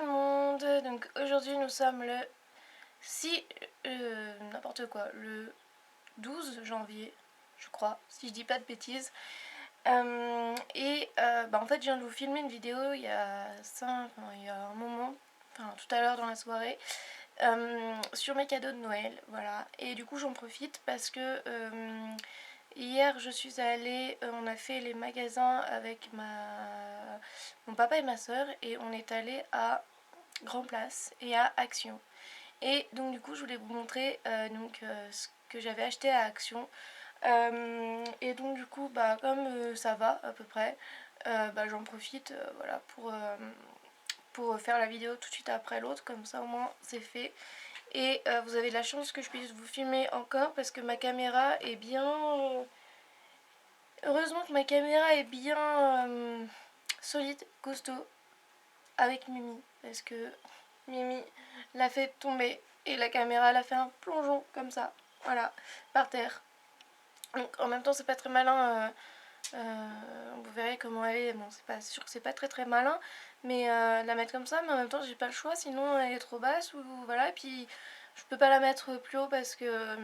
le monde, donc aujourd'hui nous sommes le 6, n'importe quoi, le 12 janvier, je crois, si je dis pas de bêtises. En fait je viens de vous filmer une vidéo il y a un moment, enfin tout à l'heure dans la soirée, sur mes cadeaux de Noël, voilà. Et du coup j'en profite parce que hier je suis allée, on a fait les magasins avec mon papa et ma soeur et on est allé à Grand Place et à Action. Et donc du coup je voulais vous montrer ce que j'avais acheté à Action. Et donc du coup comme ça va à peu près, j'en profite voilà, pour faire la vidéo tout de suite après l'autre, comme ça au moins c'est fait. Et vous avez de la chance que je puisse vous filmer encore parce que ma caméra est bien... Heureusement que ma caméra est bien solide, costaud, avec Mimi. Parce que Mimi l'a fait tomber et la caméra l'a fait un plongeon comme ça, voilà, par terre. Donc en même temps c'est pas très malin, vous verrez comment elle est, bon c'est sûr que c'est pas très malin, mais la mettre comme ça, mais en même temps j'ai pas le choix, sinon elle est trop basse, ou voilà, et puis je peux pas la mettre plus haut parce que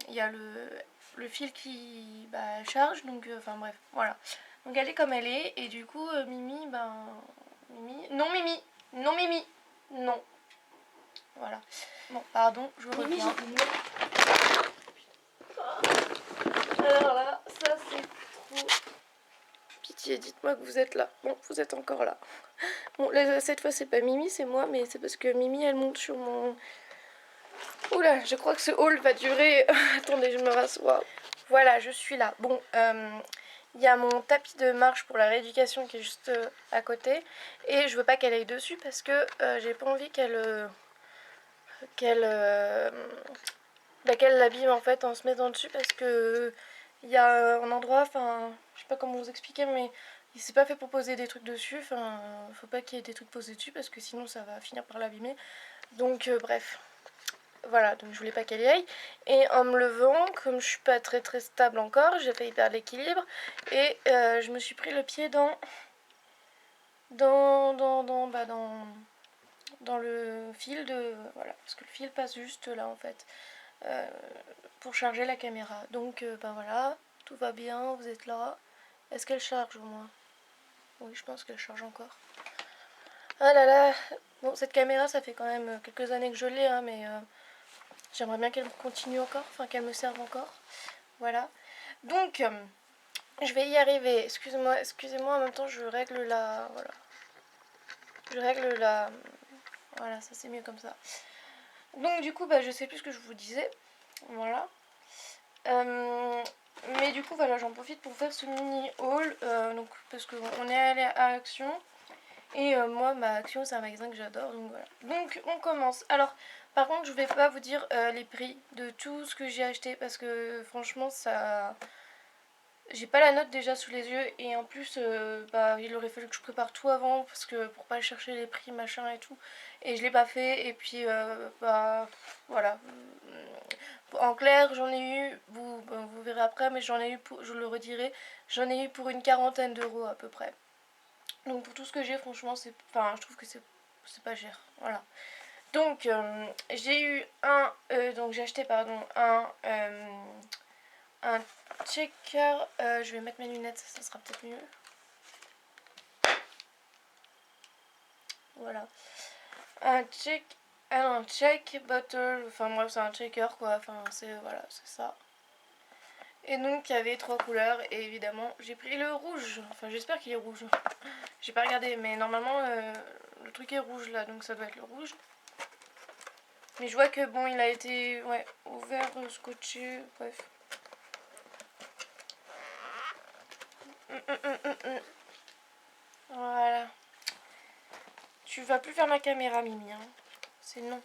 il y a le fil qui charge, donc enfin bref, voilà. Donc elle est comme elle est, et du coup Mimi, Mimi, non Mimi, non Mimi, non, voilà. Bon, pardon, je reviens. Alors là, ça c'est trop... Pitié, dites-moi que vous êtes là. Bon, vous êtes encore là. Bon, là, cette fois c'est pas Mimi, c'est moi, mais c'est parce que Mimi elle monte sur mon... Oula, je crois que ce haul va durer... Attendez, je me rassois. Voilà, je suis là. Bon, il y a mon tapis de marche pour la rééducation qui est juste à côté. Et je veux pas qu'elle aille dessus parce que j'ai pas envie qu'elle l'abîme en fait en se mettant dessus, parce que il y a un endroit, enfin je sais pas comment vous expliquer, mais il s'est pas fait pour poser des trucs dessus, enfin faut pas qu'il y ait des trucs posés dessus parce que sinon ça va finir par l'abîmer. Donc bref, voilà, donc je voulais pas qu'elle y aille. Et en me levant, comme je suis pas très stable encore, j'ai failli perdre l'équilibre et je me suis pris le pied dans le fil de... Voilà, parce que le fil passe juste là en fait. Pour charger la caméra. Donc voilà, tout va bien, vous êtes là. Est-ce qu'elle charge au moins? Oui, je pense qu'elle charge encore. Ah là là, bon, cette caméra ça fait quand même quelques années que je l'ai, hein, mais j'aimerais bien qu'elle continue encore, enfin qu'elle me serve encore. Voilà. Donc je vais y arriver. Excusez-moi, en même temps je règle la... Voilà. Je règle la... Voilà, ça c'est mieux comme ça. Donc du coup je sais plus ce que je vous disais. Voilà. Mais du coup voilà, j'en profite pour faire ce mini haul, donc parce qu'on est allé à Action et moi ma Action c'est un magasin que j'adore, donc voilà. Donc on commence. Alors par contre je vais pas vous dire les prix de tout ce que j'ai acheté parce que franchement ça... J'ai pas la note déjà sous les yeux, et en plus il aurait fallu que je prépare tout avant parce que pour pas chercher les prix machin et tout, et je l'ai pas fait, et puis voilà. En clair j'en ai eu, vous verrez après, mais j'en ai eu pour, je le redirai, j'en ai eu pour une quarantaine d'euros à peu près. Donc pour tout ce que j'ai, franchement c'est, enfin je trouve que c'est pas cher, voilà. Donc j'ai eu donc j'ai acheté pardon un checker, je vais mettre mes lunettes, ça sera peut-être mieux. Voilà. Un check bottle, enfin bref c'est un checker quoi, enfin c'est, voilà, c'est ça. Et donc il y avait 3 couleurs, et évidemment j'ai pris le rouge, enfin j'espère qu'il est rouge. J'ai pas regardé, mais normalement le truc est rouge là, donc ça doit être le rouge. Mais je vois que bon il a été ouvert, scotché, bref. Voilà. Tu vas plus faire ma caméra Mimi, hein. C'est non.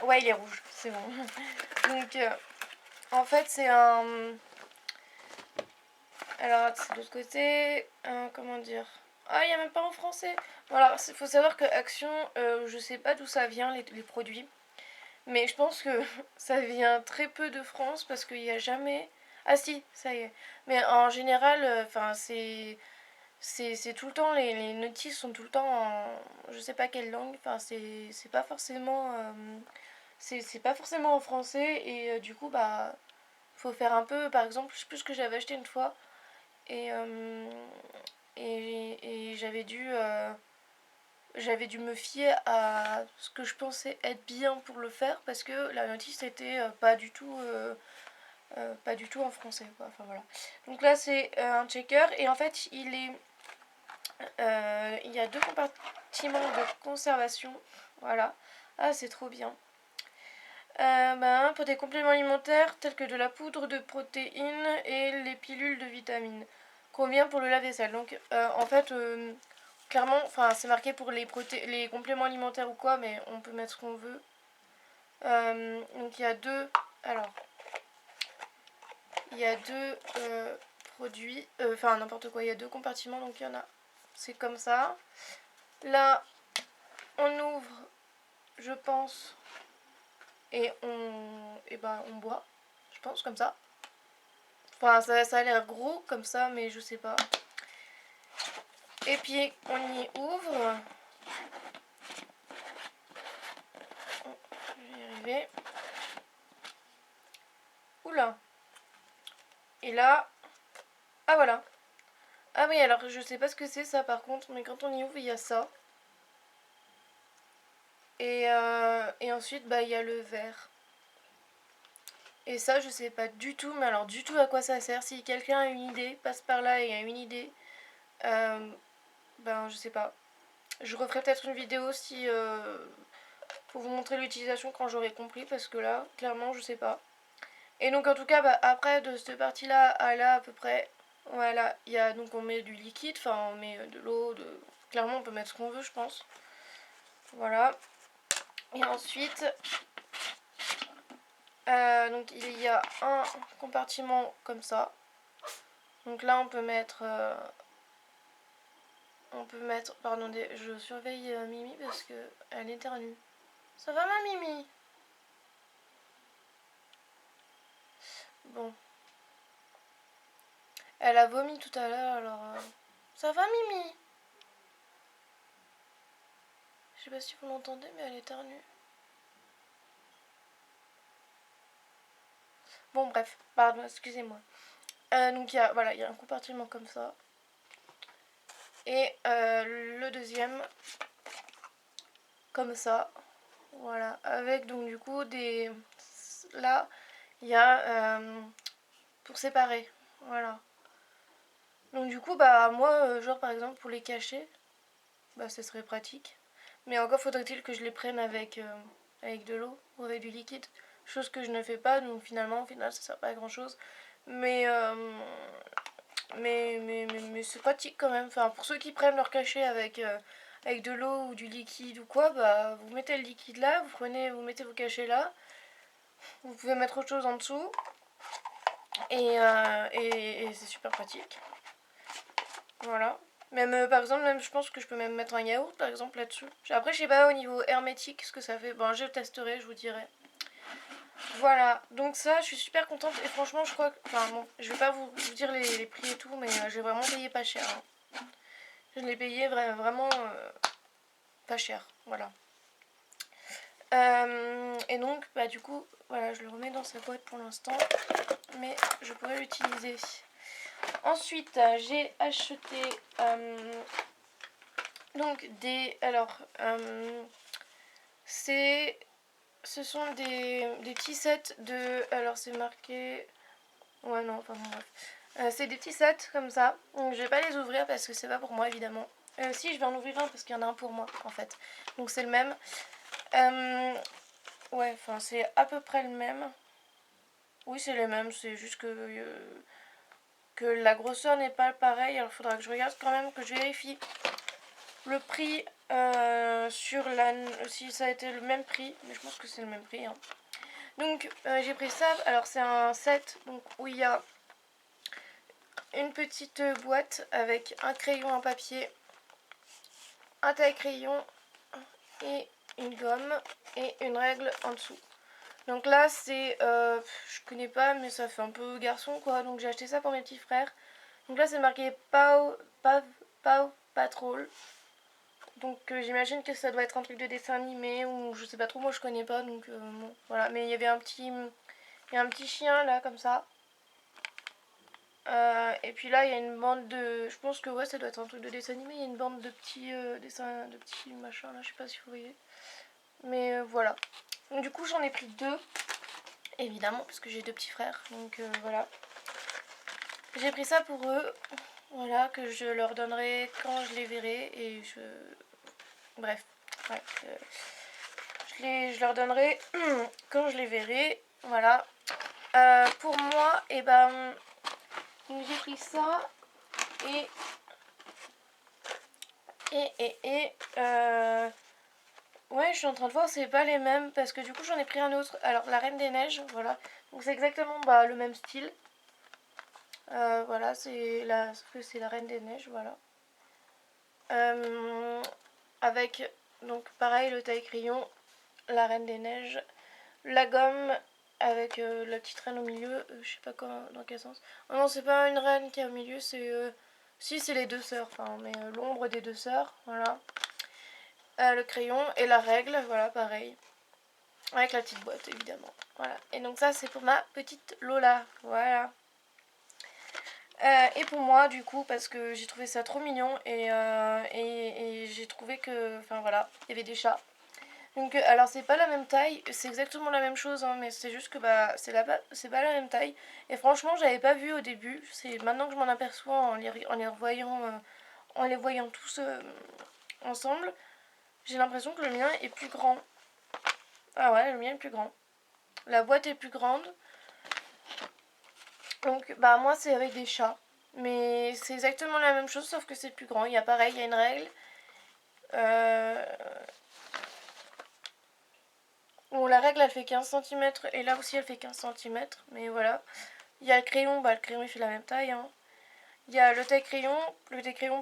Ouais il est rouge, c'est bon. Donc en fait c'est un... Alors c'est de l'autre côté, comment dire... Ah il n'y a même pas en français. Voilà, il faut savoir que Action, je sais pas d'où ça vient les produits. Mais je pense que ça vient très peu de France parce qu'il n'y a jamais... Ah si, ça y est. Mais en général, enfin c'est tout le temps, les notices sont tout le temps en je sais pas quelle langue, enfin c'est pas forcément c'est pas forcément en français et du coup bah faut faire un peu, par exemple, je sais plus ce que j'avais acheté une fois et et j'avais dû me fier à ce que je pensais être bien pour le faire parce que la notice était pas du tout en français quoi. Enfin voilà. Donc là c'est un checker et en fait il y a deux compartiments de conservation. Voilà. Ah c'est trop bien. Pour des compléments alimentaires tels que de la poudre de protéines et les pilules de vitamines. Convient pour le lave-vaisselle. Donc en fait clairement, enfin c'est marqué pour les compléments alimentaires ou quoi, mais on peut mettre ce qu'on veut. Donc il y a deux. Alors, il y a deux produits. Enfin n'importe quoi, il y a deux compartiments, donc il y en a. C'est comme ça. Là, on ouvre, je pense, et on boit. Je pense comme ça. Enfin ça a l'air gros comme ça, mais je sais pas. Et puis on y ouvre. Je vais y arriver. Oula. Et là, ah voilà. Ah oui, alors je sais pas ce que c'est ça par contre, mais quand on y ouvre, il y a ça. Et ensuite, bah il y a le verre. Et ça, je sais pas du tout, mais alors du tout à quoi ça sert. Si quelqu'un a une idée, passe par là et a une idée, ben je sais pas. Je referai peut-être une vidéo si pour vous montrer l'utilisation quand j'aurai compris, parce que là, clairement, je sais pas. Et donc en tout cas, bah, après de cette partie-là à là à peu près, voilà, il y a donc on met du liquide, enfin on met de l'eau, clairement on peut mettre ce qu'on veut, je pense. Voilà. Et ensuite, donc il y a un compartiment comme ça. Donc là pardon, je surveille Mimi parce que elle éternue. Ça va ma Mimi? Bon, elle a vomi tout à l'heure alors. Ça va Mimi? Je sais pas si vous l'entendez mais elle éternue. Bon bref, pardon, excusez-moi. Donc voilà, il y a un compartiment comme ça. Et le deuxième comme ça. Voilà, avec donc du coup des... Là, il y a pour séparer. Voilà. Donc du coup, bah moi, genre par exemple pour les cacher, bah ce serait pratique. Mais encore faudrait-il que je les prenne avec de l'eau ou avec du liquide. Chose que je ne fais pas, donc finalement, au final, ça sert pas à grand chose. Mais, mais c'est pratique quand même. Enfin, pour ceux qui prennent leur cachet avec de l'eau ou du liquide ou quoi, bah vous mettez le liquide là, vous mettez vos cachets là. Vous pouvez mettre autre chose en dessous. Et c'est super pratique. Voilà. Même par exemple, même je pense que je peux même mettre un yaourt par exemple là-dessus. Après, je sais pas au niveau hermétique ce que ça fait. Bon, je testerai, je vous dirai. Voilà, donc ça, je suis super contente et franchement, je crois que. Enfin, bon, je vais pas vous dire les prix et tout, mais j'ai vraiment payé pas cher. Hein. Je l'ai payé vraiment pas cher. Voilà. Et donc, bah, du coup, voilà, je le remets dans sa boîte pour l'instant, mais je pourrais l'utiliser. Ensuite, j'ai acheté donc des. Alors, ce sont des petits sets de. Alors, c'est marqué. Ouais, non, enfin bon, bref. C'est des petits sets comme ça. Donc, je vais pas les ouvrir parce que c'est pas pour moi, évidemment. Si, je vais en ouvrir un parce qu'il y en a un pour moi, en fait. Donc, c'est le même. Ouais, enfin, c'est à peu près le même. Oui, c'est le même, c'est juste que la grosseur n'est pas pareille. Alors, il faudra que je regarde quand même, que je vérifie le prix sur si ça a été le même prix. Mais je pense que c'est le même prix. Hein. Donc, j'ai pris ça. Alors, c'est un set donc, où il y a une petite boîte avec un crayon en papier, un taille-crayon et une gomme et une règle en dessous. Donc là c'est, je connais pas mais ça fait un peu garçon quoi, donc j'ai acheté ça pour mes petits frères. Donc là c'est marqué Paw Patrol. Donc j'imagine que ça doit être un truc de dessin animé ou je sais pas trop, moi je connais pas donc bon, voilà. Mais il y avait un petit chien là comme ça. Et puis là il y a une bande de, je pense que ouais ça doit être un truc de dessin animé, il y a une bande de petits dessins, de petits machins là, je sais pas si vous voyez. Mais voilà. Donc du coup j'en ai pris deux, évidemment parce que j'ai deux petits frères, donc voilà. J'ai pris ça pour eux, voilà, que je leur donnerai quand je les verrai et bref, ouais, je leur donnerai quand je les verrai, voilà. Pour moi, et ben, j'ai pris ça et ouais, je suis en train de voir, c'est pas les mêmes parce que du coup j'en ai pris un autre. Alors la Reine des Neiges, voilà, donc c'est exactement le même style. Voilà, sauf que c'est la Reine des Neiges, voilà. Avec donc pareil le taille-crayon, la Reine des Neiges, la gomme avec la petite reine au milieu, je sais pas dans quel sens. Oh non, c'est pas une reine qui est au milieu, c'est si, c'est les deux sœurs, enfin, mais l'ombre des deux sœurs, voilà. Le crayon et la règle, voilà, pareil. Avec la petite boîte, évidemment. Voilà. Et donc ça, c'est pour ma petite Lola, voilà. Et pour moi, du coup, parce que j'ai trouvé ça trop mignon et j'ai trouvé que, enfin voilà, il y avait des chats. Donc, alors c'est pas la même taille, c'est exactement la même chose, hein, mais c'est juste que c'est pas la même taille. Et franchement, j'avais pas vu au début, c'est maintenant que je m'en aperçois en les voyant tous ensemble, j'ai l'impression que le mien est plus grand. Ah ouais, le mien est plus grand. La boîte est plus grande. Donc, bah moi c'est avec des chats. Mais c'est exactement la même chose, sauf que c'est plus grand. Il y a pareil, il y a une règle. Bon, la règle elle fait 15 cm et là aussi elle fait 15 cm. Mais voilà. Il y a le crayon, le crayon il fait la même taille. Hein. Il y a le taille-crayon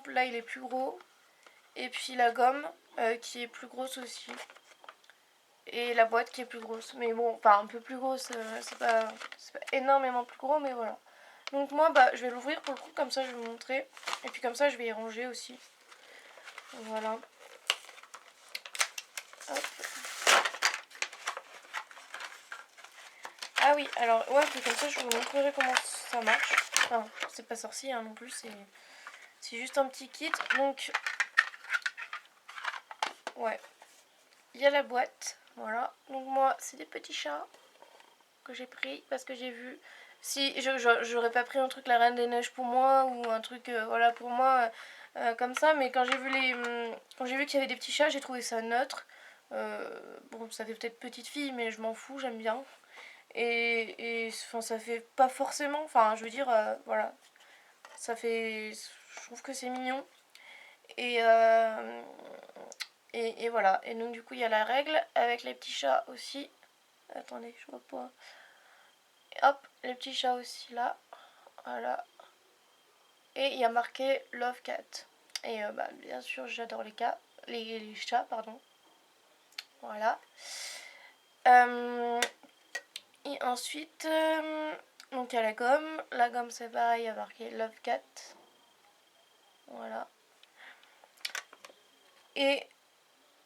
là il est plus gros. Et puis la gomme qui est plus grosse aussi. Et la boîte qui est plus grosse. Mais bon, enfin un peu plus grosse, c'est pas énormément plus gros, mais voilà. Donc moi je vais l'ouvrir pour le coup, comme ça je vais vous montrer. Et puis comme ça je vais y ranger aussi. Voilà. Hop. Ah oui, alors ouais, puis comme ça je vous montrerai comment ça marche. Enfin, c'est pas sorcier hein, non plus, c'est juste un petit kit. Donc, ouais, il y a la boîte, voilà. Donc moi, c'est des petits chats que j'ai pris parce que j'ai vu... Si, j'aurais pas pris un truc la Reine des Neiges pour moi ou un truc, voilà, pour moi, comme ça. Mais quand j'ai vu quand j'ai vu qu'il y avait des petits chats, j'ai trouvé ça neutre. Bon, ça fait peut-être petite fille, mais je m'en fous, j'aime bien. Et enfin, ça fait pas forcément, enfin je veux dire, voilà, ça fait, je trouve que c'est mignon. Et, euh, et voilà, et donc du coup il y a la règle avec les petits chats aussi. Attendez, je vois pas. Et hop, les petits chats aussi là, voilà. Et il y a marqué Love Cat. Et bien sûr j'adore les chats, pardon. Voilà. Et ensuite, donc il y a la gomme. La gomme c'est pareil, il y a marqué Love Cat. Voilà. Et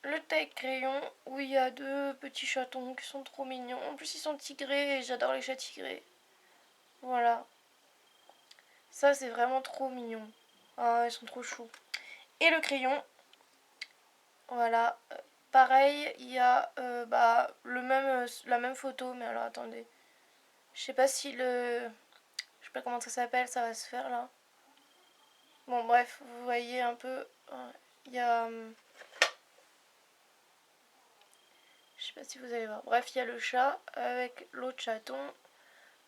le taille-crayon où il y a deux petits chatons qui sont trop mignons. En plus ils sont tigrés et j'adore les chats tigrés. Voilà. Ça c'est vraiment trop mignon. Ah, ils sont trop choux. Et le crayon. Voilà. Pareil, il y a la même photo. Mais alors attendez. Je sais pas si je sais pas comment ça s'appelle, ça va se faire là. Bon bref, vous voyez un peu. Il y a... Je sais pas si vous allez voir. Bref, il y a le chat avec l'autre chaton.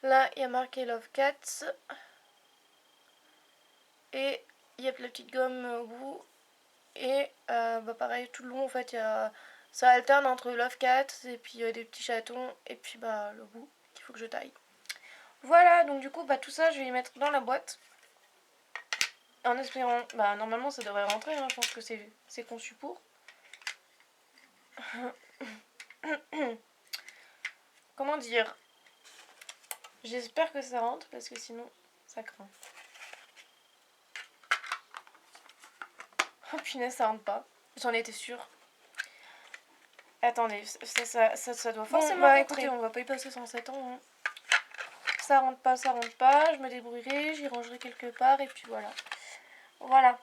Là, il y a marqué Love Cats. Et il y a la petite gomme au bout. Et pareil, tout le long, en fait, ça alterne entre Love Cats et puis des petits chatons. Et puis le bout qu'il faut que je taille. Voilà, donc du coup, tout ça, je vais y mettre dans la boîte. En espérant... normalement, ça devrait rentrer. Hein, je pense que c'est conçu pour. Comment dire? J'espère que ça rentre parce que sinon ça craint. Oh punaise, ça rentre pas. J'en étais sûre. Attendez, ça doit forcément rentrer. Écoutez, on va pas y passer 107 ans. Hein. Ça rentre pas, ça rentre pas. Je me débrouillerai, j'y rangerai quelque part et puis voilà. Voilà.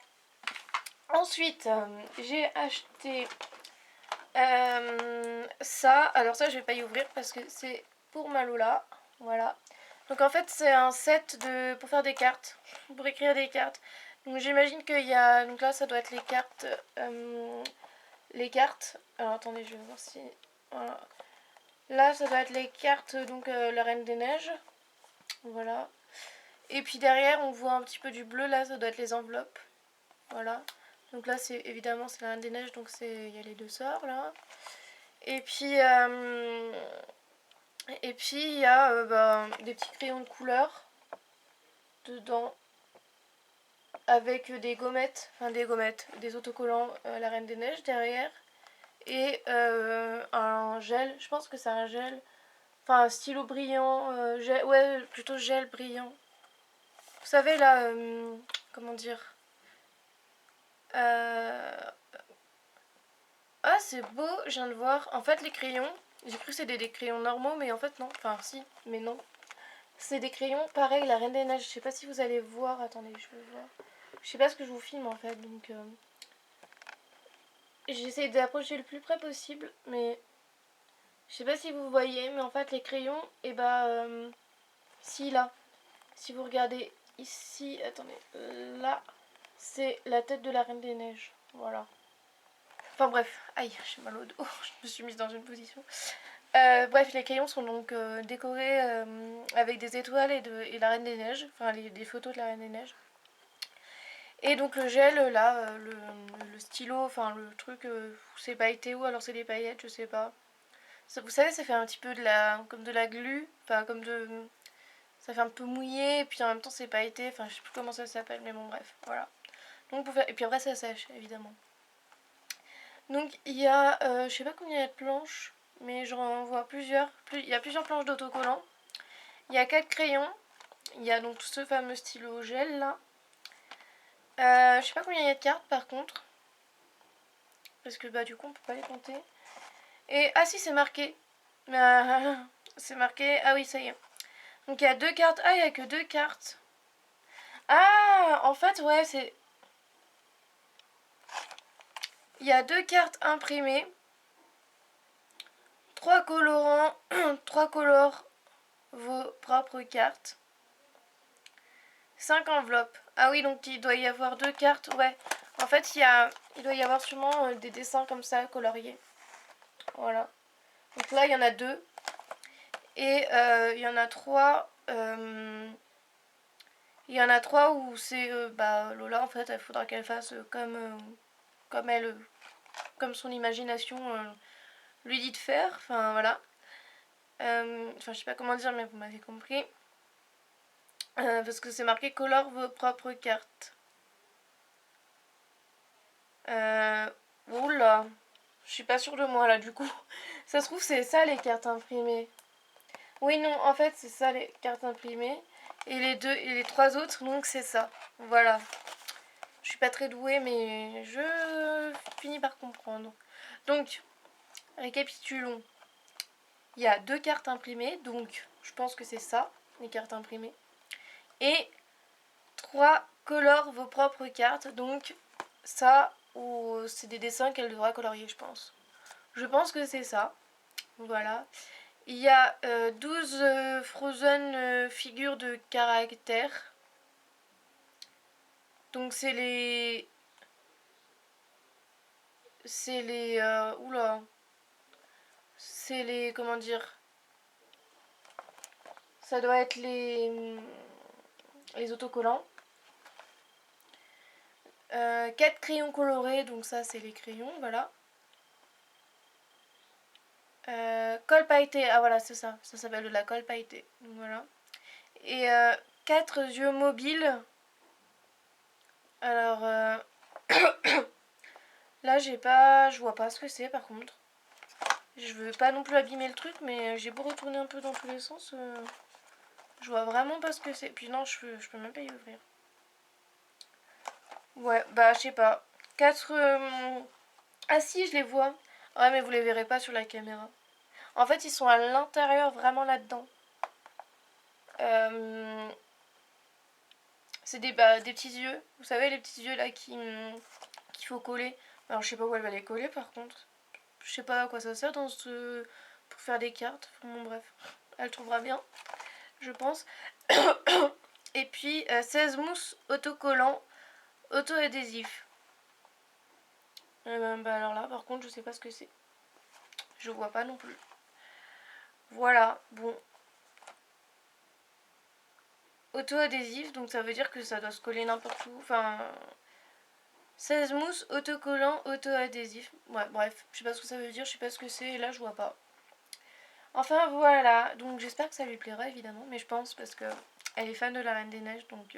Ensuite, j'ai acheté ça. Alors ça, je vais pas y ouvrir parce que c'est pour ma Lola. Voilà. Donc en fait, c'est un set pour faire des cartes. Pour écrire des cartes. Donc j'imagine qu'il y a... Donc là, ça doit être les cartes... Alors attendez, je vais voir si... Voilà. Là, ça doit être les cartes, donc la Reine des Neiges. Voilà. Et puis derrière, on voit un petit peu du bleu. Là, ça doit être les enveloppes. Voilà. Donc là, c'est évidemment, c'est la Reine des Neiges. Donc il y a les deux sœurs, là. Et puis il y a des petits crayons de couleur dedans. Avec des gommettes. Enfin, des autocollants la Reine des Neiges derrière. Et un gel. Je pense que c'est un gel. Enfin, un stylo brillant, ouais, plutôt gel brillant. Vous savez, là, comment dire Ah, c'est beau, je viens de voir. En fait, les crayons, j'ai cru que c'était des crayons normaux, mais en fait, non. Enfin, si, mais non. C'est des crayons, pareil, la Reine des Neiges. Je sais pas si vous allez voir. Attendez, je vais voir. Je sais pas ce que je vous filme, en fait, donc... J'essaie d'approcher le plus près possible, mais... Je sais pas si vous voyez, mais en fait, les crayons, et si, là. Si vous regardez ici, attendez, là, c'est la tête de la Reine des Neiges. Voilà. Enfin bref, aïe, j'ai mal au dos, je me suis mise dans une position. Bref, les crayons sont donc décorés avec des étoiles et la Reine des Neiges, enfin des photos de la Reine des Neiges. Et donc le gel, là, le stylo, enfin le truc, c'est pailleté ou alors c'est des paillettes, je sais pas. Ça, vous savez, ça fait un petit peu comme de la glu, enfin comme de... Ça fait un peu mouillé, et puis en même temps c'est pailleté, enfin je sais plus comment ça s'appelle, mais bon bref, voilà. Donc pour faire... Et puis après ça sèche, évidemment. Donc il y a, je sais pas combien il y a de planches, mais j'en vois plusieurs. Il y a plusieurs planches d'autocollants. Il y a 4 crayons. Il y a donc ce fameux stylo gel là. Je sais pas combien il y a de cartes par contre. Parce que du coup on peut pas les compter. Et, ah si, c'est marqué. C'est marqué, ah oui ça y est. Donc il y a 2 cartes, ah il y a que 2 cartes. Ah, en fait ouais, c'est... Il y a 2 cartes imprimées. 3 colorants, 3 colores vos propres cartes. 5 enveloppes. Ah oui, donc il doit y avoir 2 cartes. Ouais, en fait, il doit y avoir sûrement des dessins comme ça coloriés. Voilà. Donc là, il y en a 2. Et il y en a 3. Il y en a 3 où c'est Lola, en fait, il faudra qu'elle fasse comme elle, comme son imagination lui dit de faire. Enfin, voilà. Enfin, je sais pas comment dire, mais vous m'avez compris. Parce que c'est marqué colore vos propres cartes. Oula, je suis pas sûre de moi là du coup. Ça se trouve c'est ça les cartes imprimées. Oui non, en fait c'est ça les cartes imprimées. Et les 3 autres donc c'est ça. Voilà. Je suis pas très douée mais je finis par comprendre. Donc, récapitulons. Il y a 2 cartes imprimées, donc je pense que c'est ça, les cartes imprimées. Et 3 colore vos propres cartes, donc ça, ou c'est des dessins qu'elle devra colorier, je pense. Je pense que c'est ça. Voilà. Il y a 12 Frozen figures de caractères. Donc c'est les... C'est les... oula. C'est les... Comment dire? Ça doit être les autocollants. 4 crayons colorés, donc ça c'est les crayons, voilà. Colle pailleté, ah voilà c'est ça, ça s'appelle de la colle pailletée, donc voilà. Et 4 yeux mobiles. Alors là je vois pas ce que c'est par contre. Je veux pas non plus abîmer le truc, mais j'ai beau retourner un peu dans tous les sens, je vois vraiment pas ce que c'est. Puis non, je peux même pas y ouvrir. Ouais, je sais pas. 4... Ah si, je les vois. Ouais, mais vous les verrez pas sur la caméra. En fait, ils sont à l'intérieur, vraiment là-dedans. C'est des petits yeux. Vous savez, les petits yeux là qu'il faut coller. Alors, je sais pas où elle va les coller par contre. Je sais pas à quoi ça sert pour faire des cartes. Bon, bref, elle trouvera bien, je pense. Et puis 16 mousses autocollants auto-adhésifs. Alors là, par contre, je sais pas ce que c'est. Je vois pas non plus. Voilà, bon. Auto-adhésif, donc ça veut dire que ça doit se coller n'importe où. Enfin, 16 mousses autocollants auto-adhésifs. Ouais, bref, je sais pas ce que ça veut dire, je sais pas ce que c'est, et là je vois pas. Enfin voilà, donc j'espère que ça lui plaira évidemment, mais je pense parce que elle est fan de la Reine des Neiges, donc